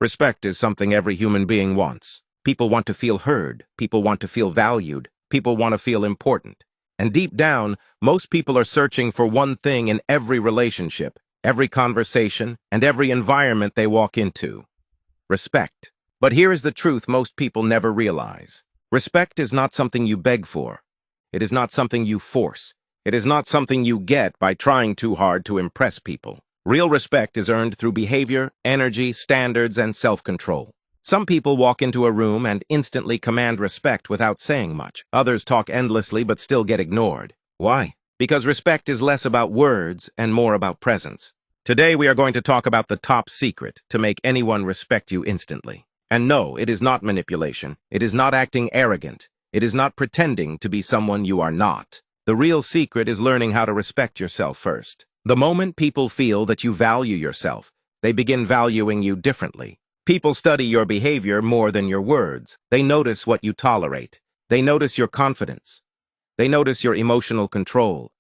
Respect is something every human being wants. People want to feel heard. People want to feel valued. People want to feel important. And deep down, most people are searching for one thing in every relationship, every conversation, and every environment they walk into: respect. But here is the truth most people never realize. Respect is not something you beg for. It is not something you force. It is not something you get by trying too hard to impress people. Real respect is earned through behavior, energy, standards, and self-control. Some people walk into a room and instantly command respect without saying much. Others talk endlessly but still get ignored. Why? Because respect is less about words and more about presence. Today we are going to talk about the top secret to make anyone respect you instantly. And no, it is not manipulation. It is not acting arrogant. It is not pretending to be someone you are not. The real secret is learning how to respect yourself first. The moment people feel that you value yourself, they begin valuing you differently. People study your behavior more than your words. They notice what you tolerate. They notice your confidence. They notice your emotional control.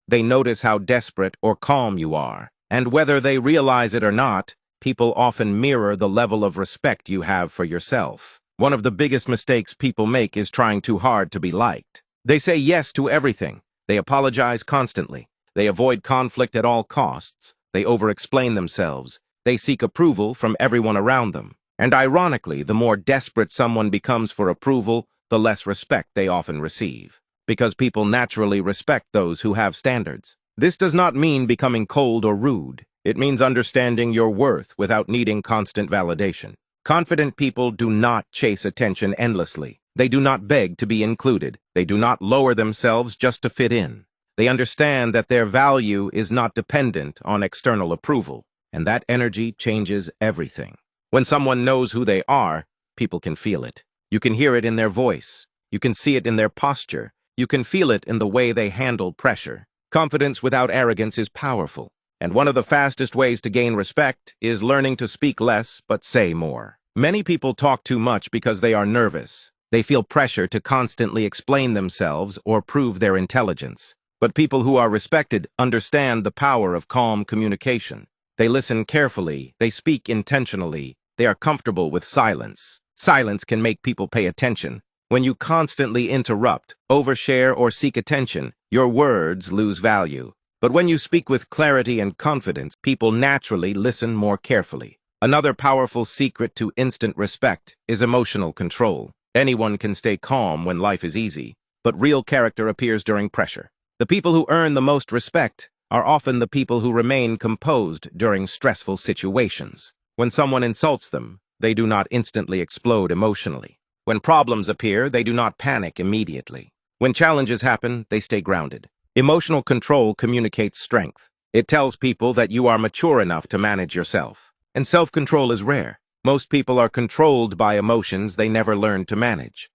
They notice how desperate or calm you are. And whether they realize it or not, people often mirror the level of respect you have for yourself. One of the biggest mistakes people make is trying too hard to be liked. They say yes to everything. They apologize constantly. They avoid conflict at all costs. They over-explain themselves. They seek approval from everyone around them. And ironically, the more desperate someone becomes for approval, the less respect they often receive. Because people naturally respect those who have standards. This does not mean becoming cold or rude. It means understanding your worth without needing constant validation. Confident people do not chase attention endlessly. They do not beg to be included. They do not lower themselves just to fit in. They understand that their value is not dependent on external approval, and that energy changes everything. When someone knows who they are, people can feel it. You can hear it in their voice. You can see it in their posture. You can feel it in the way they handle pressure. Confidence without arrogance is powerful, and one of the fastest ways to gain respect is learning to speak less but say more. Many people talk too much because they are nervous. They feel pressure to constantly explain themselves or prove their intelligence. But people who are respected understand the power of calm communication. They listen carefully, they speak intentionally, they are comfortable with silence. Silence can make people pay attention. When you constantly interrupt, overshare, or seek attention, your words lose value. But when you speak with clarity and confidence, people naturally listen more carefully. Another powerful secret to instant respect is emotional control. Anyone can stay calm when life is easy, but real character appears during pressure. The people who earn the most respect are often the people who remain composed during stressful situations. When someone insults them, they do not instantly explode emotionally. When problems appear, they do not panic immediately. When challenges happen, they stay grounded. Emotional control communicates strength. It tells people that you are mature enough to manage yourself. And self-control is rare. Most people are controlled by emotions they never learned to manage.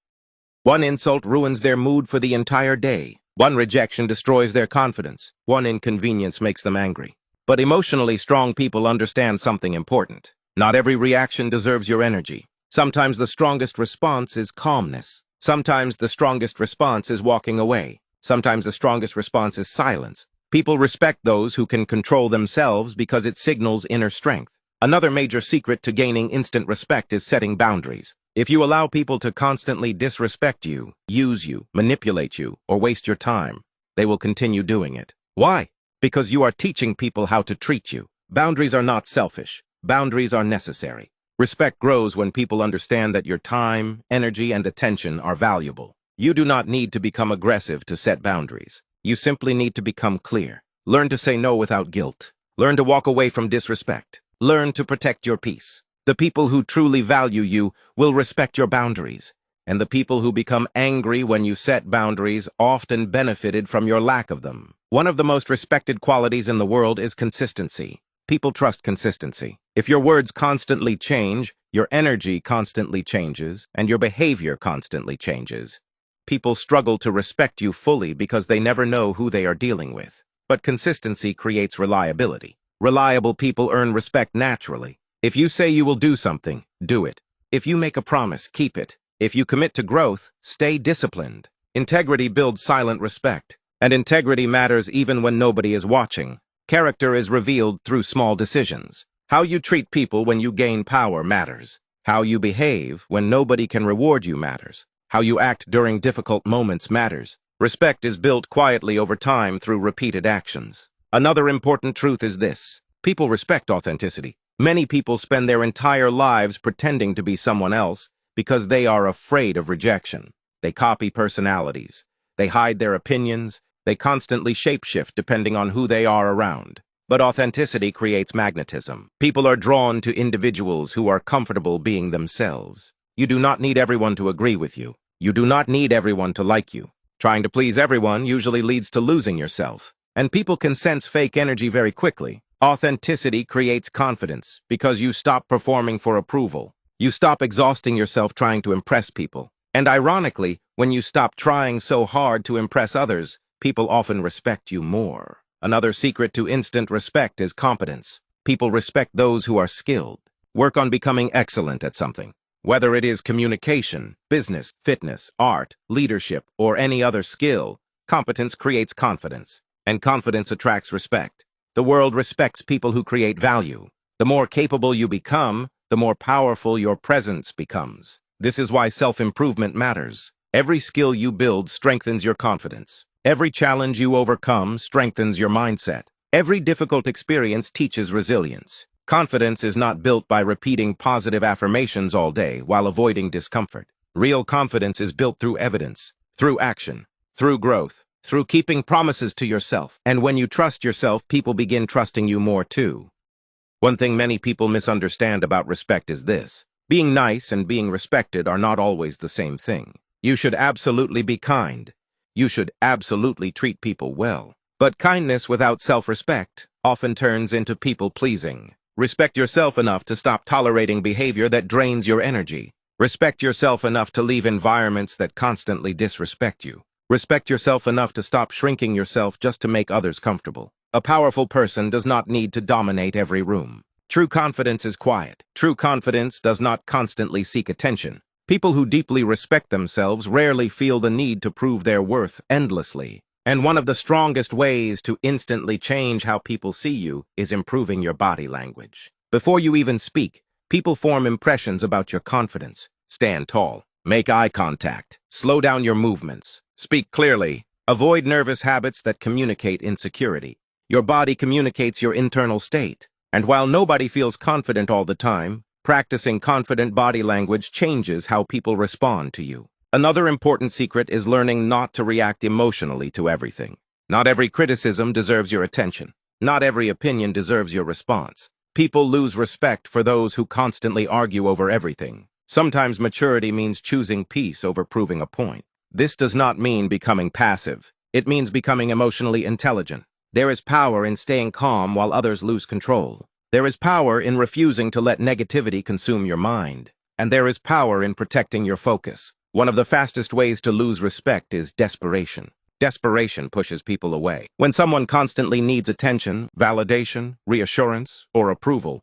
One insult ruins their mood for the entire day. One rejection destroys their confidence. One inconvenience makes them angry. But emotionally strong people understand something important. Not every reaction deserves your energy. Sometimes the strongest response is calmness. Sometimes the strongest response is walking away. Sometimes the strongest response is silence. People respect those who can control themselves because it signals inner strength. Another major secret to gaining instant respect is setting boundaries. If you allow people to constantly disrespect you, use you, manipulate you, or waste your time, they will continue doing it. Why? Because you are teaching people how to treat you. Boundaries are not selfish. Boundaries are necessary. Respect grows when people understand that your time, energy, and attention are valuable. You do not need to become aggressive to set boundaries. You simply need to become clear. Learn to say no without guilt. Learn to walk away from disrespect. Learn to protect your peace. The people who truly value you will respect your boundaries, and the people who become angry when you set boundaries often benefited from your lack of them. One of the most respected qualities in the world is consistency. People trust consistency. If your words constantly change, your energy constantly changes, and your behavior constantly changes, people struggle to respect you fully because they never know who they are dealing with. But consistency creates reliability. Reliable people earn respect naturally. If you say you will do something, do it. If you make a promise, keep it. If you commit to growth, stay disciplined. Integrity builds silent respect, and integrity matters even when nobody is watching. Character is revealed through small decisions. How you treat people when you gain power matters. How you behave when nobody can reward you matters. How you act during difficult moments matters. Respect is built quietly over time through repeated actions. Another important truth is this: people respect authenticity. Many people spend their entire lives pretending to be someone else because they are afraid of rejection. They copy personalities. They hide their opinions. They constantly shapeshift depending on who they are around. But authenticity creates magnetism. People are drawn to individuals who are comfortable being themselves. You do not need everyone to agree with you. You do not need everyone to like you. Trying to please everyone usually leads to losing yourself. And people can sense fake energy very quickly. Authenticity creates confidence because you stop performing for approval. You stop exhausting yourself trying to impress people. And ironically, when you stop trying so hard to impress others, people often respect you more. Another secret to instant respect is competence. People respect those who are skilled. Work on becoming excellent at something. Whether it is communication, business, fitness, art, leadership, or any other skill, competence creates confidence, and confidence attracts respect. The world respects people who create value. The more capable you become, the more powerful your presence becomes. This is why self-improvement matters. Every skill you build strengthens your confidence. Every challenge you overcome strengthens your mindset. Every difficult experience teaches resilience. Confidence is not built by repeating positive affirmations all day while avoiding discomfort. Real confidence is built through evidence, through action, through growth, through keeping promises to yourself. And when you trust yourself, people begin trusting you more too. One thing many people misunderstand about respect is this: being nice and being respected are not always the same thing. You should absolutely be kind. You should absolutely treat people well. But kindness without self-respect often turns into people-pleasing. Respect yourself enough to stop tolerating behavior that drains your energy. Respect yourself enough to leave environments that constantly disrespect you. Respect yourself enough to stop shrinking yourself just to make others comfortable. A powerful person does not need to dominate every room. True confidence is quiet. True confidence does not constantly seek attention. People who deeply respect themselves rarely feel the need to prove their worth endlessly. And one of the strongest ways to instantly change how people see you is improving your body language. Before you even speak, people form impressions about your confidence. Stand tall. Make eye contact. Slow down your movements. Speak clearly. Avoid nervous habits that communicate insecurity. Your body communicates your internal state. And while nobody feels confident all the time, practicing confident body language changes how people respond to you. Another important secret is learning not to react emotionally to everything. Not every criticism deserves your attention. Not every opinion deserves your response. People lose respect for those who constantly argue over everything. Sometimes maturity means choosing peace over proving a point. This does not mean becoming passive. It means becoming emotionally intelligent. There is power in staying calm while others lose control. There is power in refusing to let negativity consume your mind. And there is power in protecting your focus. One of the fastest ways to lose respect is desperation. Desperation pushes people away. When someone constantly needs attention, validation, reassurance, or approval,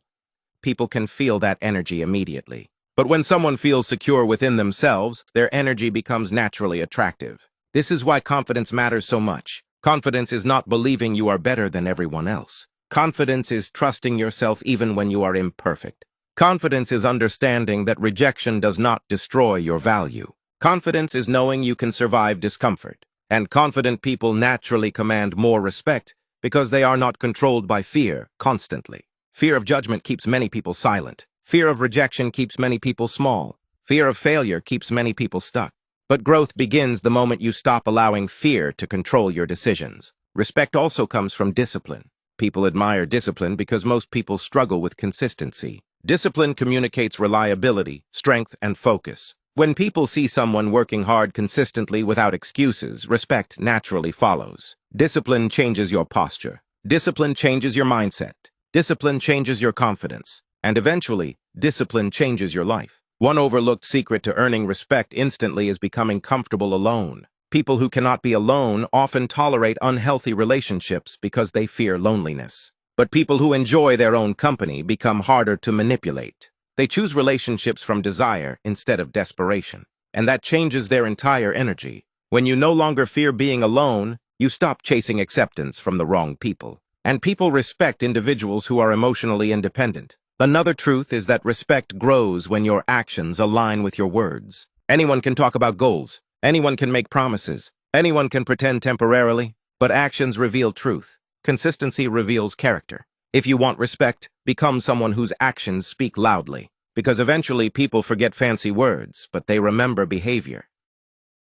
people can feel that energy immediately. But when someone feels secure within themselves, their energy becomes naturally attractive. This is why confidence matters so much. Confidence is not believing you are better than everyone else. Confidence is trusting yourself even when you are imperfect. Confidence is understanding that rejection does not destroy your value. Confidence is knowing you can survive discomfort. And confident people naturally command more respect because they are not controlled by fear constantly. Fear of judgment keeps many people silent. Fear of rejection keeps many people small. Fear of failure keeps many people stuck. But growth begins the moment you stop allowing fear to control your decisions. Respect also comes from discipline. People admire discipline because most people struggle with consistency. Discipline communicates reliability, strength, and focus. When people see someone working hard consistently without excuses, respect naturally follows. Discipline changes your posture. Discipline changes your mindset. Discipline changes your confidence. And eventually, discipline changes your life. One overlooked secret to earning respect instantly is becoming comfortable alone. People who cannot be alone often tolerate unhealthy relationships because they fear loneliness. But people who enjoy their own company become harder to manipulate. They choose relationships from desire instead of desperation. And that changes their entire energy. When you no longer fear being alone, you stop chasing acceptance from the wrong people. And people respect individuals who are emotionally independent. Another truth is that respect grows when your actions align with your words. Anyone can talk about goals. Anyone can make promises. Anyone can pretend temporarily, but actions reveal truth. Consistency reveals character. If you want respect, become someone whose actions speak loudly, because eventually people forget fancy words, but they remember behavior.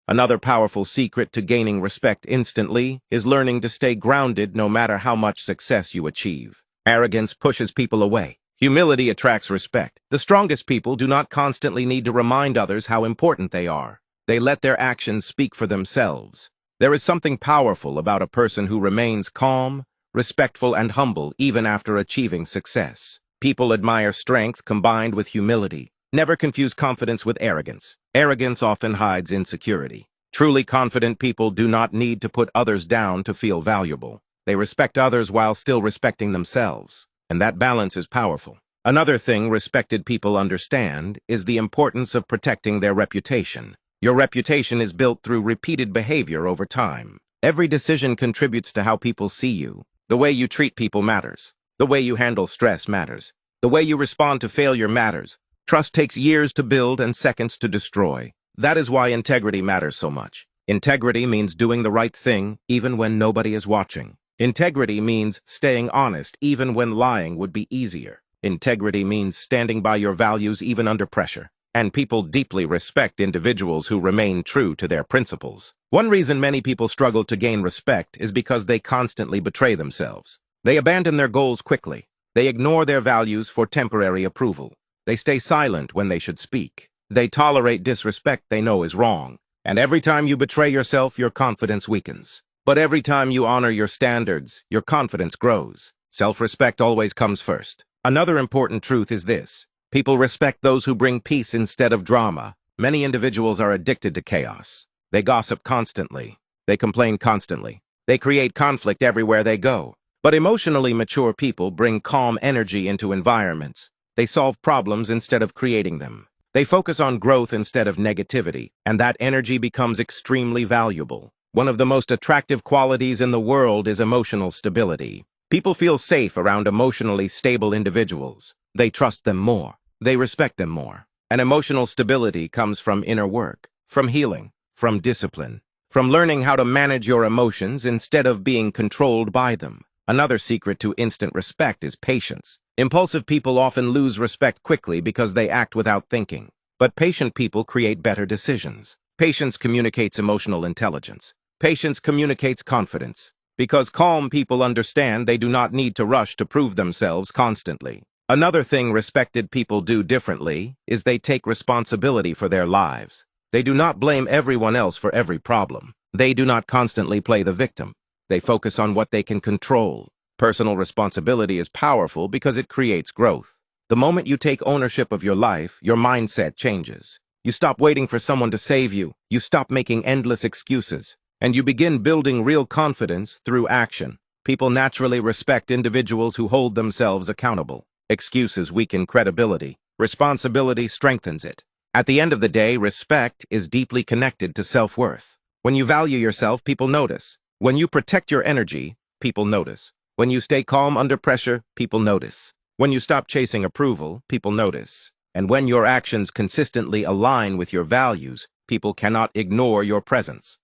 Another powerful secret to gaining respect instantly is learning to stay grounded no matter how much success you achieve. Arrogance pushes people away. Humility attracts respect. The strongest people do not constantly need to remind others how important they are. They let their actions speak for themselves. There is something powerful about a person who remains calm, respectful, and humble even after achieving success. People admire strength combined with humility. Never confuse confidence with arrogance. Arrogance often hides insecurity. Truly confident people do not need to put others down to feel valuable. They respect others while still respecting themselves. And that balance is powerful. Another thing respected people understand is the importance of protecting their reputation. Your reputation is built through repeated behavior over time. Every decision contributes to how people see you. The way you treat people matters. The way you handle stress matters. The way you respond to failure matters. Trust takes years to build and seconds to destroy. That is why integrity matters so much. Integrity means doing the right thing even when nobody is watching. Integrity means staying honest even when lying would be easier. Integrity means standing by your values even under pressure. And people deeply respect individuals who remain true to their principles. One reason many people struggle to gain respect is because they constantly betray themselves. They abandon their goals quickly. They ignore their values for temporary approval. They stay silent when they should speak. They tolerate disrespect they know is wrong. And every time you betray yourself, your confidence weakens. But every time you honor your standards, your confidence grows. Self-respect always comes first. Another important truth is this. People respect those who bring peace instead of drama. Many individuals are addicted to chaos. They gossip constantly. They complain constantly. They create conflict everywhere they go. But emotionally mature people bring calm energy into environments. They solve problems instead of creating them. They focus on growth instead of negativity, and that energy becomes extremely valuable. One of the most attractive qualities in the world is emotional stability. People feel safe around emotionally stable individuals. They trust them more. They respect them more. And emotional stability comes from inner work, from healing, from discipline, from learning how to manage your emotions instead of being controlled by them. Another secret to instant respect is patience. Impulsive people often lose respect quickly because they act without thinking. But patient people create better decisions. Patience communicates emotional intelligence. Patience communicates confidence. Because calm people understand they do not need to rush to prove themselves constantly. Another thing respected people do differently is they take responsibility for their lives. They do not blame everyone else for every problem. They do not constantly play the victim. They focus on what they can control. Personal responsibility is powerful because it creates growth. The moment you take ownership of your life, your mindset changes. You stop waiting for someone to save you. You stop making endless excuses. And you begin building real confidence through action. People naturally respect individuals who hold themselves accountable. Excuses weaken credibility. Responsibility strengthens it. At the end of the day, respect is deeply connected to self-worth. When you value yourself, people notice. When you protect your energy, people notice. When you stay calm under pressure, people notice. When you stop chasing approval, people notice. And when your actions consistently align with your values, people cannot ignore your presence.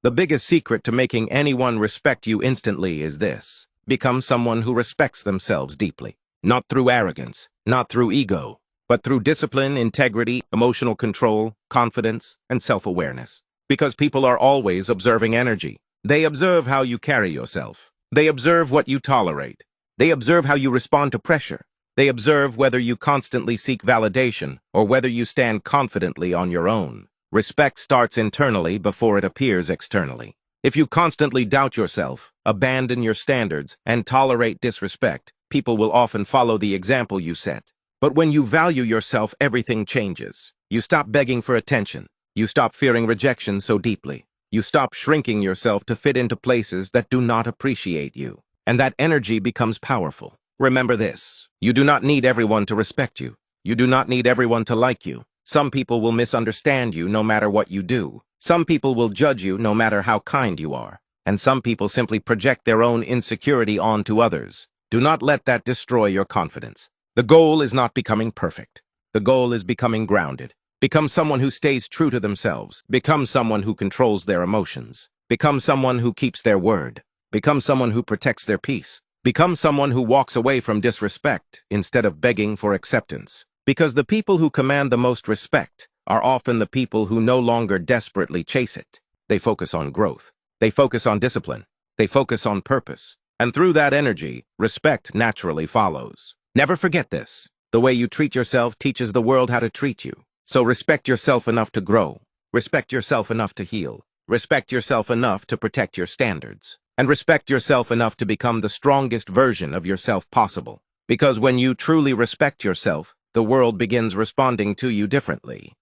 The biggest secret to making anyone respect you instantly is this. Become someone who respects themselves deeply. Not through arrogance, not through ego, but through discipline, integrity, emotional control, confidence, and self-awareness. Because people are always observing energy. They observe how you carry yourself. They observe what you tolerate. They observe how you respond to pressure. They observe whether you constantly seek validation or whether you stand confidently on your own. Respect starts internally before it appears externally. If you constantly doubt yourself, abandon your standards, and tolerate disrespect, people will often follow the example you set. But when you value yourself, everything changes. You stop begging for attention. You stop fearing rejection so deeply. You stop shrinking yourself to fit into places that do not appreciate you. And that energy becomes powerful. Remember this. You do not need everyone to respect you. You do not need everyone to like you. Some people will misunderstand you no matter what you do. Some people will judge you no matter how kind you are. And some people simply project their own insecurity onto others. Do not let that destroy your confidence. The goal is not becoming perfect. The goal is becoming grounded. Become someone who stays true to themselves. Become someone who controls their emotions. Become someone who keeps their word. Become someone who protects their peace. Become someone who walks away from disrespect instead of begging for acceptance. Because the people who command the most respect are often the people who no longer desperately chase it. They focus on growth. They focus on discipline. They focus on purpose. And through that energy, respect naturally follows. Never forget this. The way you treat yourself teaches the world how to treat you. So respect yourself enough to grow. Respect yourself enough to heal. Respect yourself enough to protect your standards. And respect yourself enough to become the strongest version of yourself possible. Because when you truly respect yourself, the world begins responding to you differently.